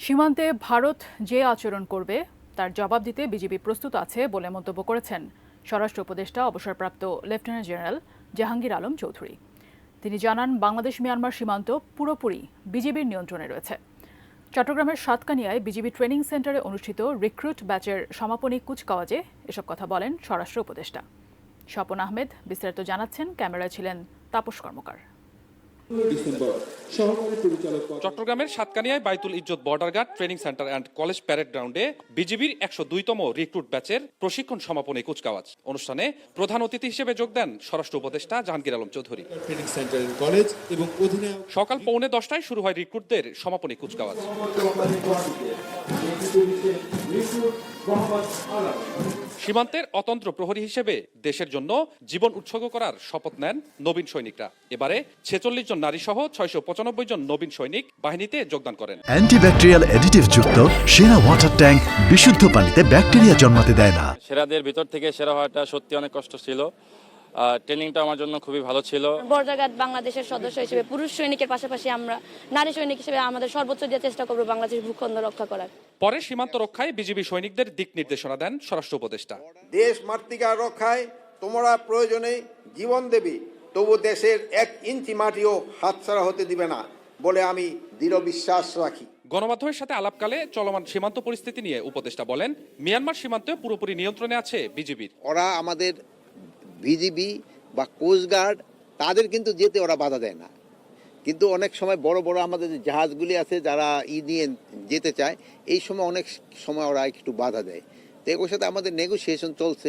সীমান্তে ভারত যে আচরণ করবে তার জবাব দিতে বিজিবি প্রস্তুত আছে বলে মন্তব্য করেছেন স্বরাষ্ট্র উপদেষ্টা অবসরপ্রাপ্ত লেফটেন্যান্ট জেনারেল জাহাঙ্গীর আলম চৌধুরী। তিনি জানান, বাংলাদেশ মিয়ানমার সীমান্ত পুরোপুরি বিজিবির নিয়ন্ত্রণে রয়েছে। চট্টগ্রামের সাতকানিয়ায় বিজিবি ট্রেনিং সেন্টারে অনুষ্ঠিত রিক্রুট ব্যাচের সমাপনী কুচকাওয়াজে এসব কথা বলেন স্বরাষ্ট্র উপদেষ্টা। স্বপন আহমেদ বিস্তারিত জানাচ্ছেন, ক্যামেরায় ছিলেন তাপস কর্মকার। চট্টগ্রামের সাতকানিয়ায় Baitul Izzat border guard training centre and college parade গ্রাউন্ডে বিজিবির ১০২তম রিক্রুট ব্যাচের প্রশিক্ষণ সমাপনী কুচকাওয়াজ অনুষ্ঠানে প্রধান অতিথি হিসেবে যোগ দেন স্বরাষ্ট্র উপদেষ্টা জাহাঙ্গীর আলম চৌধুরী। সকাল 9:45টায় শুরু হয় রিক্রুটদের সমাপনী কুচকাওয়াজ। সীমান্তের অতন্ত্র প্রহরী হিসেবে দেশের জন্য জীবন উৎসর্গ করার শপথ নেন নবীন সৈনিকরা। এবারে 46 জন নারী সহ 695 জন নবীন সৈনিক বাহিনীতে যোগদান করেন। অ্যান্টিব্যাকটেরিয়াল অ্যাডিটিভ যুক্ত সেরা ওয়াটার ট্যাঙ্ক বিশুদ্ধ পানিতে ব্যাকটেরিয়া জন্মাতে দেয় না। সেরাদের ভিতর থেকে সেরা হওয়াটা সত্যি অনেক কষ্ট ছিল। ট্রেনিংটা আমার জন্য খুবই ভালো ছিল। বর্ডার গার্ড বাংলাদেশের সদস্য হিসেবে পুরুষ সৈনিকের পাশাপাশি আমরা নারী সৈনিক হিসেবে আমাদের সর্বোচ্চ দিয়ে চেষ্টা করব বাংলাদেশের ভূখণ্ড রক্ষা করার। পরে সীমান্ত রক্ষায় বিজিবি সৈনিকদের দিক নির্দেশনা দেন স্বরাষ্ট্র উপদেষ্টা। দেশ মাতৃকা রক্ষায় তোমরা প্রয়োজনে জীবন দেবে, তবু দেশের 1 ইঞ্চি মাটিও হাতছাড়া হতে দিবে না বলে আমি দৃঢ় বিশ্বাস রাখি। গণমাধ্যমের সাথে আলাপকালে চলমান সীমান্ত পরিস্থিতি নিয়ে উপদেষ্টা বলেন, মিয়ানমার সীমান্তে পুরোপুরি নিয়ন্ত্রণে আছে বিজিবির। ওরা আমাদের বিজিবি বা কোস্টগার্ড তাদের কিন্তু যেতে ওরা বাধা দেয় না, কিন্তু অনেক সময় বড় বড় আমাদের যে জাহাজগুলি আছে যারা নিয়ে যেতে চায়, এই সময় অনেক সময় ওরা একটু বাধা দেয়। তো এর সাথে আমাদের নেগোসিয়েশন চলছে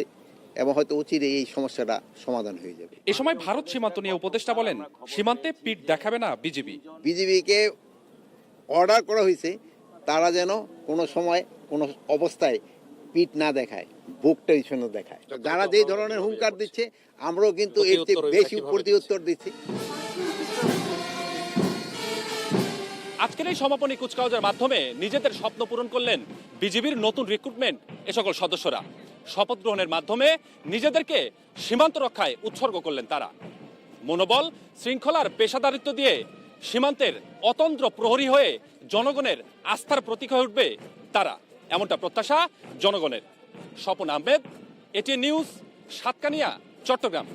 এবং হয়তো অচিরে এই সমস্যাটা সমাধান হয়ে যাবে। এ সময় ভারত সীমান্ত নিয়ে উপদেষ্টা বলেন, সীমান্তে পিঠ দেখাবে না বিজিবি। বিজিবিকে অর্ডার করা হয়েছে তারা যেন কোনো সময় কোনো অবস্থায় পিঠ না দেখায়, বুকটা পিছনে দেখায়। যারা যেই ধরনের হুঙ্কার দিচ্ছে আমরাও কিন্তু এর চেয়ে বেশি প্রতিউত্তর দিচ্ছি। আজকের এই সমাপনী কুচকাওয়াজের মাধ্যমে নিজেদের স্বপ্ন পূরণ করলেন বিজিবির নতুন রিক্রুটমেন্ট এ সকল সদস্যরা। শপথ গ্রহণের মাধ্যমে নিজেদেরকে সীমান্ত রক্ষায় উৎসর্গ করলেন তারা। মনোবল, শৃঙ্খলার পেশাদারিত্ব দিয়ে সীমান্তের অতন্ত্র প্রহরী হয়ে জনগণের আস্থার প্রতীক হয়ে উঠবে তারা, এমনটা প্রত্যাশা জনগণের। Swapan Ahmed, ATN news, Satkania, Chittagong.